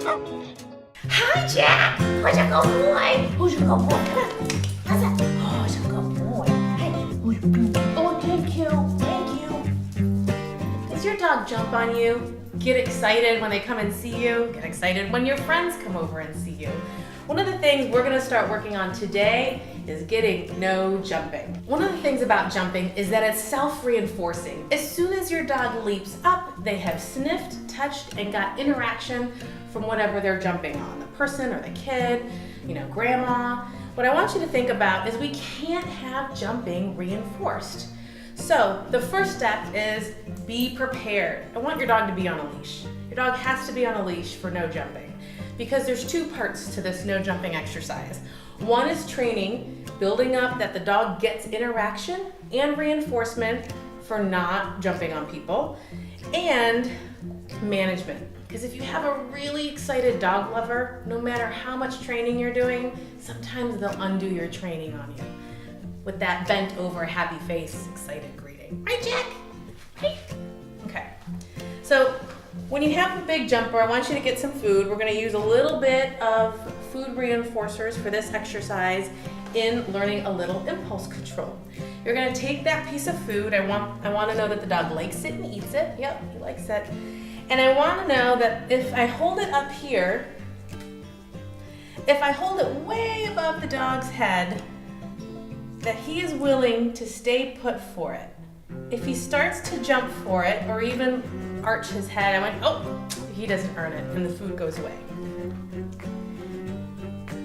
Hi, Jack. Who's a good boy? Who's a good boy? Come on. How's that? Oh, he's a good boy. Hey. Oh, thank you. Thank you. Does your dog jump on you? Get excited when they come and see you? Get excited when your friends come over and see you? One of the things we're gonna start working on today is getting no jumping. One of the things about jumping is that it's self-reinforcing. As soon as your dog leaps up, they have sniffed, touched, and got interaction from whatever they're jumping on, the person or the kid, grandma. What I want you to think about is we can't have jumping reinforced. So the first step is be prepared. I want your dog to be on a leash. Your dog has to be on a leash for no jumping because there's two parts to this no jumping exercise. One is training, building up that the dog gets interaction and reinforcement for not jumping on people, and management. Because if you have a really excited dog lover, no matter how much training you're doing, sometimes they'll undo your training on you with that bent over happy face, excited greeting. Right, Jack? Hey. Okay. So when you have a big jumper, I want you to get some food. We're gonna use a little bit of food reinforcers for this exercise in learning a little impulse control. You're gonna take that piece of food. I want to know that the dog likes it and eats it. Yep, he likes it. And I want to know that if I hold it up here, if I hold it way above the dog's head, that he is willing to stay put for it. If he starts to jump for it or even arch his head, I went, oh, he doesn't earn it, and the food goes away.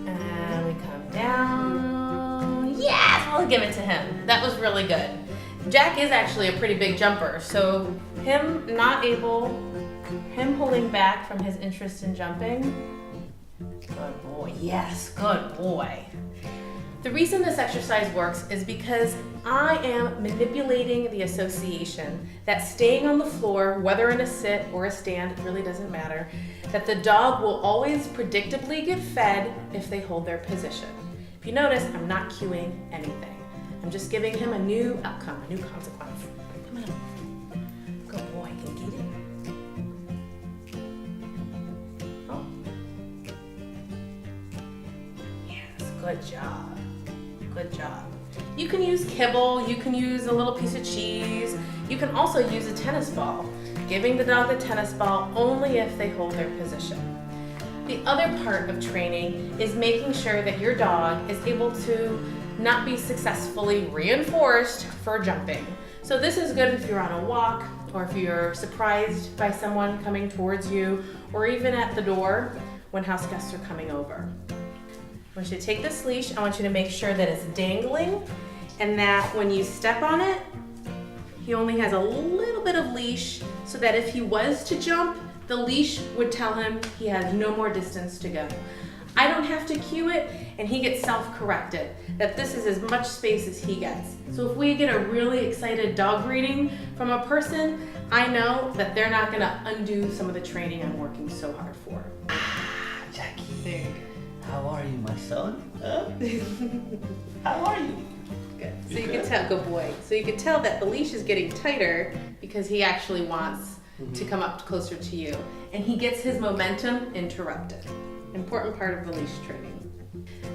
And we come down. Yes, we'll give it to him. That was really good. Jack is actually a pretty big jumper, so him holding back from his interest in jumping. Good boy. Yes, good boy. The reason this exercise works is because I am manipulating the association that staying on the floor, whether in a sit or a stand, it really doesn't matter, that the dog will always predictably get fed if they hold their position. If you notice, I'm not cueing anything. I'm just giving him a new outcome, a new consequence. Come on. Good boy, can you get it? Oh. Yes, good job. Good job. You can use kibble, you can use a little piece of cheese, you can also use a tennis ball, giving the dog the tennis ball only if they hold their position. The other part of training is making sure that your dog is able to not be successfully reinforced for jumping. So this is good if you're on a walk or if you're surprised by someone coming towards you or even at the door when house guests are coming over. I want you to take this leash, I want you to make sure that it's dangling and that when you step on it, he only has a little bit of leash so that if he was to jump, the leash would tell him he has no more distance to go. I don't have to cue it and he gets self-corrected, that this is as much space as he gets. So if we get a really excited dog greeting from a person, I know that they're not gonna undo some of the training I'm working so hard for. Jackie. There. How are you, my son? Huh? How are you? Good. So you can tell, good boy. So you can tell that the leash is getting tighter because he actually wants to come up closer to you. And he gets his momentum interrupted. Important part of the leash training.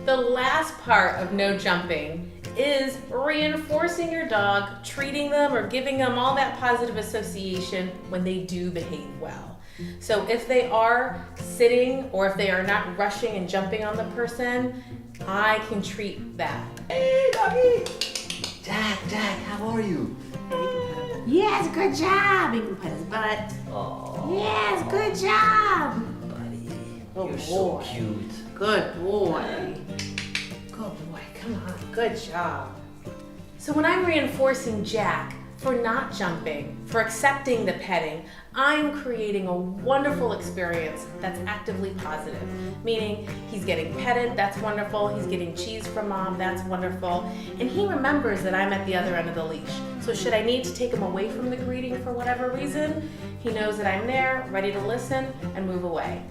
The last part of no jumping is reinforcing your dog, treating them or giving them all that positive association when they do behave well. So if they are sitting or if they are not rushing and jumping on the person, I can treat that. Hey, doggy! Jack, how are you? Yes, good job. You can pet his butt. Oh. Yes, good job. Buddy, Oh, you're so boy. cute. Good boy. Good boy, come on, good job. So when I'm reinforcing Jack for not jumping, for accepting the petting, I'm creating a wonderful experience that's actively positive. Meaning he's getting petted, that's wonderful. He's getting cheese from mom, that's wonderful. And he remembers that I'm at the other end of the leash. So should I need to take him away from the greeting for whatever reason, he knows that I'm there, ready to listen and move away.